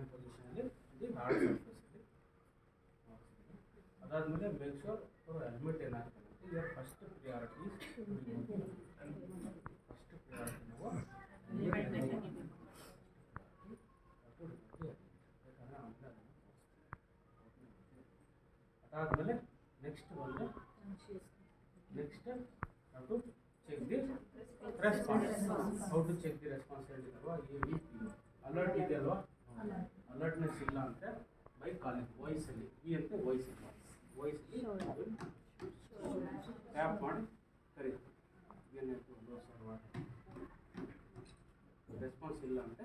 hand position ಅಲ್ಲಿ the hard surface ಅಲ್ಲಿ ಅದಾದ್ಮೇಲೆ ಮೇಕ್ ಶೋರ್ ಫಾರ್ ಹೆಲ್ಮೆಟ್ ಏನಾಗ್ತದೆ your first priority is ಅದಾದ್ಮೇಲೆ ನೆಕ್ಸ್ಟ್ ಬಂದು next how to check the response. How to check the response ಹೇಳಿದಲ್ವಾ ಈ alert ಇದೆ ಅಲ್ವಾ ಅಲರ್ಟ್ನೆಸ್ ಇಲ್ಲ ಅಂತ ಬೈ ಕಾಲಿಂಗ್ ವಾಯ್ಸ್ ಅಲ್ಲಿ ಈ ಅಂತ ವಾಯ್ಸ್ ಟ್ಯಾಪ್ ಮಾಡಿ ಕರಿ ಏನಾಯ್ತು ಒಂದು ಸರ್ವರ್ ರೆಸ್ಪಾನ್ಸ್ ಇಲ್ಲ ಅಂತ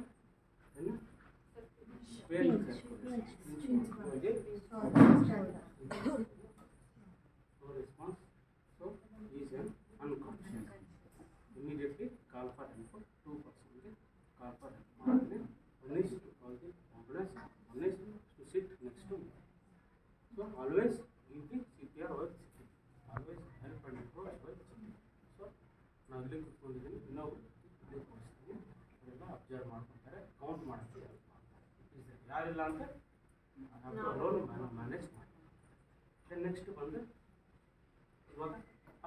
response, so is an unconscious. Immediately call for help. 2% call for help. One is to call the ambulance. One is to sit next to me. So always give the CPR or sitting. Always help and approach by sitting. So now ಇಲ್ಲಿ ಕೂತ್ಕೊಂಡಿದ್ದೀನಿ ಇನ್ನೊಬ್ರು ಇದೇ ಪರಿಸ್ಥಿತಿ ಅವರೆಲ್ಲ observe ಮಾಡ್ಕೊತಾರೆ count ಮಾಡೋಕ್ಕೆ help ಮಾಡ್ತಾರೆ ಯಾರಿಲ್ಲ ಅಂದರೆ ರೋಲ್ ಮ್ಯಾನೇಜ್ ಮಾಡ್ತಾರೆ ನೆಕ್ಸ್ಟ್ ಬಂದು ಇವಾಗ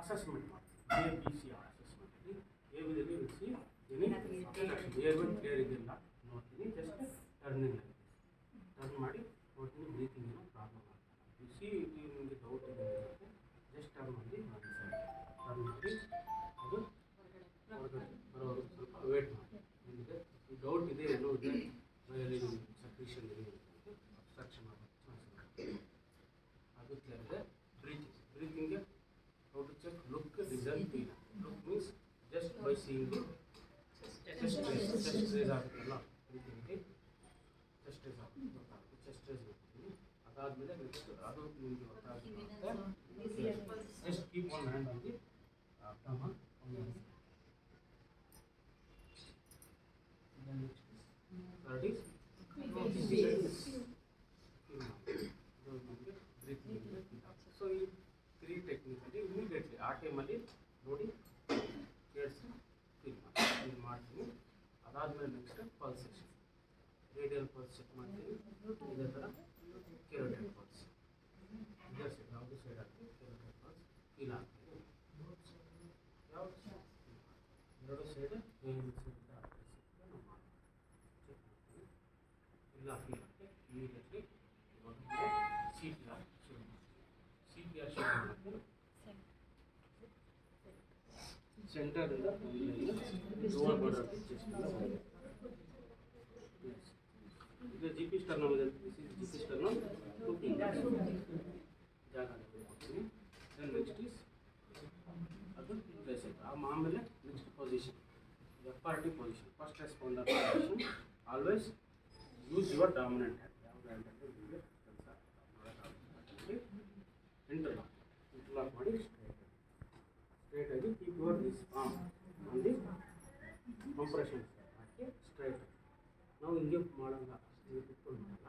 ಅಸೆಸ್ಮೆಂಟ್ ಮಾಡ್ತೀವಿ ABCR ಅಸೆಸ್ಮೆಂಟಲ್ಲಿ ಎಬಿದಲ್ಲಿ ಸಿ ಏರ್ವೆಲ್ ಕ್ಲಿಯರ್ ಇದೆಲ್ಲ ನೋಡ್ತೀನಿ ಜಸ್ಟ್ ಟರ್ನಿಂಗ್ ಟರ್ನ್ ಮಾಡಿ ನೋಡ್ತೀನಿ ಬ್ರೀತಿಂಗ್ ಏನೋ ಪ್ರಾಬ್ಲಮ್ ಆಗ್ತದೆ ಸಿ ನಿಮಗೆ ಡೌಟ್ ಇದೆ ಅಂತ ಜಸ್ಟ್ ಟರ್ನ್ ಮಾಡಿ ಟರ್ನ್ ಮಾಡಿ ಅದು ಹೊರಗಡೆ ಬರೋರು ಸ್ವಲ್ಪ ವೇಟ್ ಮಾಡಿ ನಿಮಗೆ ಈ ಡೌಟ್ ಇದೆ ಏನೋ ಇದೆ ಮೈಯಲ್ಲಿ ಸಕ್ರೀಷನ್ ಇದೆ ಅಂತ ಅಬ್ಸ್ಟ್ರಕ್ಷನ್ ಆಗೋ ಚಾನ್ಸ್ ಇದೆ ಅದು ಕ್ಲಿಯರ್ ಇದೆ ಬ್ರೀತಿಂಗ್ಗೆ how to check look listen feel look means just by seeing the chest raise ಆಗುತ್ತಲ್ಲ ರೀತಿಯಲ್ಲಿ chest raise ಆಗುತ್ತೆ chest raise ಮಾಡ್ತೀನಿ ಅದಾದ್ಮೇಲೆ ನೆಕ್ಸ್ಟ್ ಅದು ನಿಮಗೆ ಗೊತ್ತಾಗುತ್ತೆ just keep one hand on the abdomen then next third is breathing so ಈ 3 ಟೆಕ್ನಿಕಲ್ಲಿ immediately ಆ ಟೈಮಲ್ಲಿ ನೋಡಿ ಕೇಳಿಸಿ ಫೀಲ್ ಮಾಡ್ತೀನಿ ಅದಾದಮೇಲೆ next pulse section radial pulse check ಮಾಡ್ತೀನಿ ಇದೇ ಥರ ಕೆರೋಟಿಡ್ ಪಲ್ಸ್ ಇದೇ ಸೈಡ್ ಯಾವುದು ಸೈಡ್ ಆಗ್ತೀವಿ ಕೆರೋಟಿಡ್ ಪಲ್ಸ್ ಫೀಲ್ ಆಗ್ತೀವಿ ಯಾವುದು ಎರಡು ಸೈಡ್ ಏನು ಸೈಡ್ ನಾವು ಮಾಡ್ತೀವಿ ಚೆಕ್ ಮಾಡ್ತೀವಿ ಇಲ್ಲ ಫೀಲ್ ಆಗ್ತದೆ ಇಮಿಡಿಯೇಟ್ಲಿ CPR ಶುರು ಮಾಡ್ತೀವಿ CPR ಶುರು ಮಾಡೋಕ್ಕೆ ಸೆಂಟರಿಂದ ಲೋವರ್ ಬಾರ್ಡರ್ ಚೆಸ್ಟಿಂದ ಇದು ಜಿ ಪಿ ಸ್ಟರ್ನಮ್ ಇದೆ ಜಿ ಪಿ ಸ್ಟರ್ನಮ್ ಜಾಗ ಮಾಡ್ತೀನಿ ದೆನ್ ನೆಕ್ಸ್ಟ್ ಈಸ್ ಅದು ಪ್ಲೇಸ್ ಆಯಿತು ಆಮೇಲೆ next position FRT position first responder position always use your dominant hand ಯಾವ ಹ್ಯಾಂಡ್ ಅಂದರೆ ನಿಮಗೆ ಕೆಲಸ ಇಂಟರ್ಲಾಕ್ ಮಾಡಿ ಸ್ಟ್ರೈಟ್ ಆಗಿ keep your this arm on the compression ಹಾಕಿ ಸ್ಟ್ರೈಟ್ ನಾವು ಹಿಂಗೆ ಮಾಡೋಲ್ಲ ಹಿಂಗೆ ಕುತ್ಕೊಂಡು ಮಾಡಲ್ಲ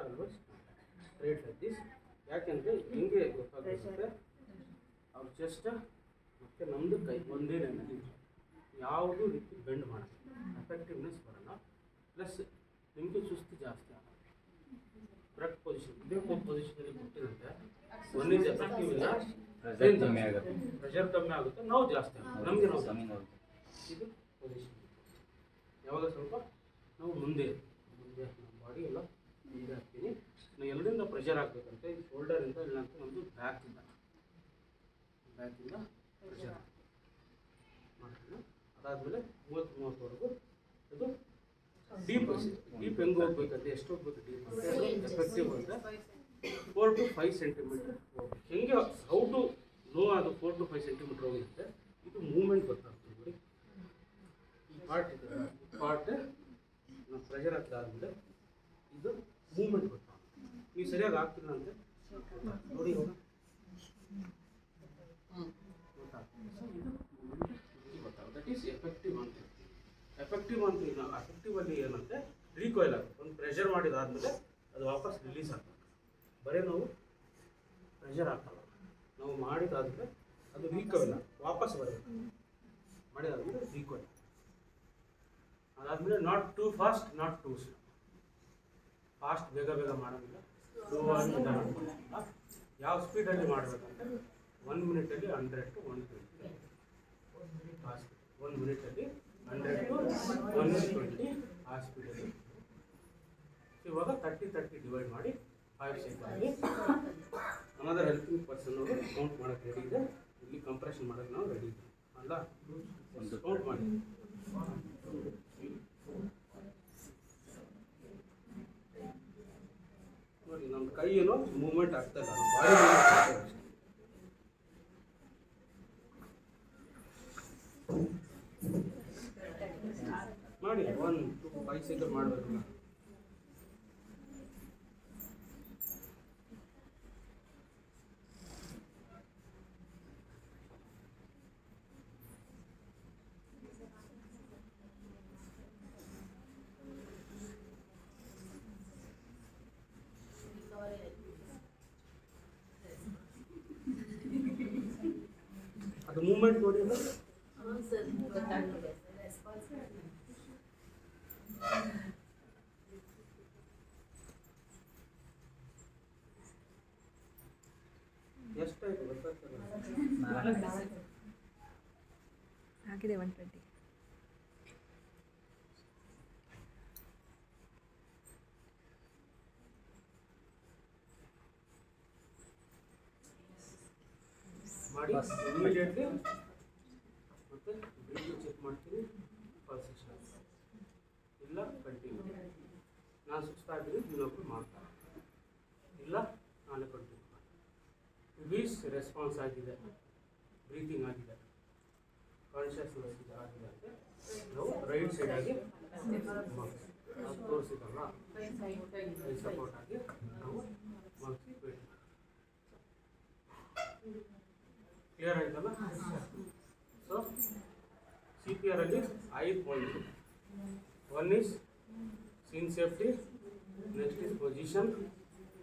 ಆಲ್ವೇಸ್ ಸ್ಟ್ರೈಟ್ ಲೈಕ್ ದಿಸ್ ಯಾಕೆಂದರೆ ಹಿಂಗೆ ಗೊತ್ತಾಗುತ್ತೆ ಅವ್ರ ಚೆಸ್ಟ್ ಮತ್ತು ನಮ್ಮದು ಕೈ ಒಂದೇ ನೆನಪು ಯಾವುದೂ ರೀತಿ ಬೆಂಡ್ ಮಾಡಲ್ಲ ಎಫೆಕ್ಟಿವ್ನೆಸ್ ಬರೋಲ್ಲ ಪ್ಲಸ್ ನಿಮಗೆ ಸುಸ್ತು ಜಾಸ್ತಿ ಆಗಲ್ಲ ಕರೆಕ್ಟ್ ಪೊಸಿಷನ್ ಇದೇ ಪೊಸಿಷನಲ್ಲಿ ಕೊಟ್ಟಿರುತ್ತೆ ಒನ್ ಈಸ್ ಎಫೆಕ್ಟಿವ್ ಇಲ್ಲ ಪ್ರೆಷರ್ ಕಮ್ಮಿ ಆಗುತ್ತೆ ನಾವು ಜಾಸ್ತಿ ಆಗುತ್ತೆ ನಮಗೆ ನಾವು ಕಮ್ಮಿ ಆಗುತ್ತೆ ಇದು ಪೊಸಿಷನ್ ಯಾವಾಗ ಸ್ವಲ್ಪ ನಾವು ಮುಂದೆ ನಮ್ಮ ಬಾಡಿ ಎಲ್ಲ ಮುಂದೆ ಹಾಕ್ತೀನಿ ನಾವು ಎಲ್ಲರಿಂದ ಪ್ರೆಷರ್ ಹಾಕಬೇಕಂತೆ ಈ ಶೋಲ್ಡರಿಂದ ಇಲ್ಲಂತ ನಮ್ಮದು ಬ್ಯಾಕಿಂದ ಪ್ರೆಷರ್ ಮಾಡ್ತೀನಿ ಅದಾದಮೇಲೆ 30ವರೆಗೂ ಇದು ಡೀಪ್ ಹೆಂಗೆ ಹೋಗ್ಬೇಕಂತೆ ಎಷ್ಟು ಹೋಗ್ಬೇಕು ಡೀಪ್ ಅಂತ ಎಫೆಕ್ಟಿವ್ ಅಂತ 4 to 5 ಸೆಂಟಿಮೀಟರ್ ಹೆಂಗೆ ಹೌ ಟು ನೋ ಅದು 4 to 5 ಸೆಂಟಿಮೀಟರ್ ಹೋಗುತ್ತೆ ಇದು ಮೂವ್ಮೆಂಟ್ ಗೊತ್ತಾಗ್ತದೆ ನೋಡಿ ಈ ಪಾರ್ಟ್ ಇದೆ ಈ ಪಾರ್ಟ್ ನಾವು ಪ್ರೆಷರ್ ಹಾಕಿದಾದ್ಮೇಲೆ ಇದು ಮೂವ್ಮೆಂಟ್ ಗೊತ್ತಾಗುತ್ತೆ ನೀವು ಸರಿಯಾಗಿ ಆಗ್ತಿಲ್ಲ ಅಂದರೆ ನೋಡಿ ಇವಾಗ ಗೊತ್ತಾಗುತ್ತೆ ದಟ್ ಈಸ್ ಎಫೆಕ್ಟಿವ್ ಅಂತ ಎಫೆಕ್ಟಿವ್ ಅಂತ ನಾವು ಎಫೆಕ್ಟಿವಲ್ಲಿ ಏನಂತೆ ರೀಕಾಯಿಲ್ ಆಗುತ್ತೆ ಒಂದು ಪ್ರೆಷರ್ ಮಾಡಿದಾದ್ಮೇಲೆ ಅದು ವಾಪಸ್ ರಿಲೀಸ್ ಆಗ್ತದೆ ಬರೀ ನಾವು ಪ್ರೆಷರ್ ಹಾಕಲ್ಲ ನಾವು ಮಾಡಿದಾದ್ಮೇಲೆ ಅದು ರೀಕಾಯಿಲ್ ವಾಪಸ್ ಬರಬೇಕು ಮಾಡಿದಾದ್ಮೇಲೆ ರೀಕಾಯಿಲ್ ಅದಾದಮೇಲೆ not two fast not two slow fast ಬೇಗ ಮಾಡೋಂಗಿಲ್ಲ, ಸ್ಲೋ ಆಗಿ ನಿಧಾನ ಮಾಡೋಂಗಿಲ್ಲ. ಯಾವ ಸ್ಪೀಡಲ್ಲಿ ಮಾಡಬೇಕಂದ್ರೆ 1 ಮಿನಿಟಲ್ಲಿ 100 to 120 ಆ ಸ್ಪೀಡ್, 1 ಮಿನಿಟಲ್ಲಿ 100 to 120 ಆ ಸ್ಪೀಡಲ್ಲಿ. ಇವಾಗ 30 ಡಿವೈಡ್ ಮಾಡಿ 5 ಸೆಕೆಂಡಲ್ಲಿ ಅನದರ್ ಹೆಲ್ಪಿಂಗ್ ಪರ್ಸನ್ ಅವರು ಕೌಂಟ್ ಮಾಡೋಕ್ಕೆ ರೆಡಿ ಇದೆ. ಇಲ್ಲಿ ಕಂಪ್ರೆಷನ್ ಮಾಡೋಕ್ಕೆ ನಾವು ರೆಡಿ ಇದೆ ಅಲ್ಲ, ಒಂದು ಕೌಂಟ್ ಮಾಡಿ. ನೋಡಿ ನಮ್ಮ ಕೈ ಏನೋ ಮೂವ್ಮೆಂಟ್ ಆಗ್ತಾ ಇಲ್ಲ, ನಮ್ಮ ಬಾಡಿ ಮಾಡಿ 1 to 5 ಸೆಕೆಂಡ್ ಮಾಡಬೇಕು. ಅದು ಮೂವ್ಮೆಂಟ್ ನೋಡಿ ಎಷ್ಟಾಯ್ತು ಗೊತ್ತಾಗ್ತದೆ ಆಗಿದೆ 120. ಮಾಡಿ ಇಮಿಡಿಯೇಟ್ಲಿ ಮತ್ತೆ ಬ್ರೀತಿಂಗ್ ಚೆಕ್ ಮಾಡ್ತೀನಿ, ಪಲ್ಸೇಷನ್ ಇಲ್ಲ ಕಂಟಿನ್ಯೂ. ನಾನು ಸುಸ್ತಾಗಿದ್ದೀನಿ, ಇನ್ನೊಬ್ಬರು ಮಾಡ್ತಾರೆ, ಇಲ್ಲ ನಾನೇ ಕಂಟಿನ್ಯೂ ಮಾಡ್ತೀನಿ. ಬೀಸ್ ರೆಸ್ಪಾನ್ಸ್ ಆಗಿದೆ, ಬ್ರೀತಿಂಗ್ ಆಗಿದೆ, ಕಾನ್ಷಿಯಸ್ನೆಸ್ ಆಗಿದೆ ಅಂತ ನಾವು ರೈಟ್ ಸೈಡ್ ಆಗಿ ಅದು ತೋರಿಸಿದಲ್ಲ, ಸಪೋರ್ಟ್ ಆಗಿ ನಾವು ಮಗ್ಸಿ ವೇಟ್ ಮಾಡಿ. ಕ್ಲಿಯರ್ ಆಯ್ತಲ್ಲ? ಸೊ CPR ಅಲ್ಲಿ 5 point. 1 is scene safety, next is position,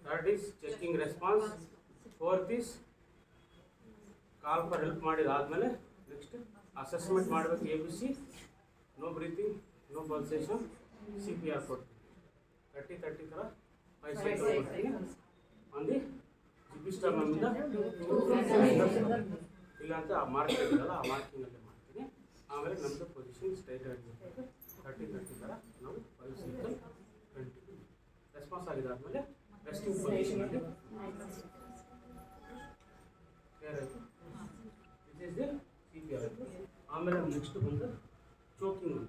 third is checking response, fourth is call for help ಮಾಡಿದಾದ್ಮೇಲೆ ನೆಕ್ಸ್ಟ್ ಅಸೆಸ್ಮೆಂಟ್ ಮಾಡಬೇಕು. ABC, no breathing, no pulsation, CPR ಕೊಡ್ತೀವಿ. 30 ಥರ 5 ಸೆಕೆಂಡ್ ಕೊಡ್ತೀನಿ. ಅಂದು ಜಿಪಿಸ್ಟರ್ ನಮ್ಮಿಂದ ಇಲ್ಲ ಅಂತ ಆ ಮಾರ್ಕಿಂಗ್ ಇದೆಯಲ್ಲ, ಆ ಮಾರ್ಕಿಂಗಲ್ಲೇ ಮಾಡ್ತೀನಿ. ಆಮೇಲೆ ನಮ್ಮದು ಪೊಸಿಷನ್ ಸ್ಟ್ರೈಟ್ ಆಗಿರ್ಬೇಕು. 30 ಥರ ನಾವು 5 ಸೆಕೆಂಡ್ ಕಂಟಿನ್ಯೂ. ರೆಸ್ಪಾನ್ಸ್ ಆಗಿದ್ದಾದಮೇಲೆ ರೆಸ್ಟಿಂಗ್ ಪೊಸಿಷನಲ್ಲಿ ಕ್ಲಿಯರ್ ಆಯಿತು. This is the CPR. ಆಮೇಲೆ ನೆಕ್ಸ್ಟ್ ಬಂದು ಚೋಕಿಂಗ್ ಅಂತ.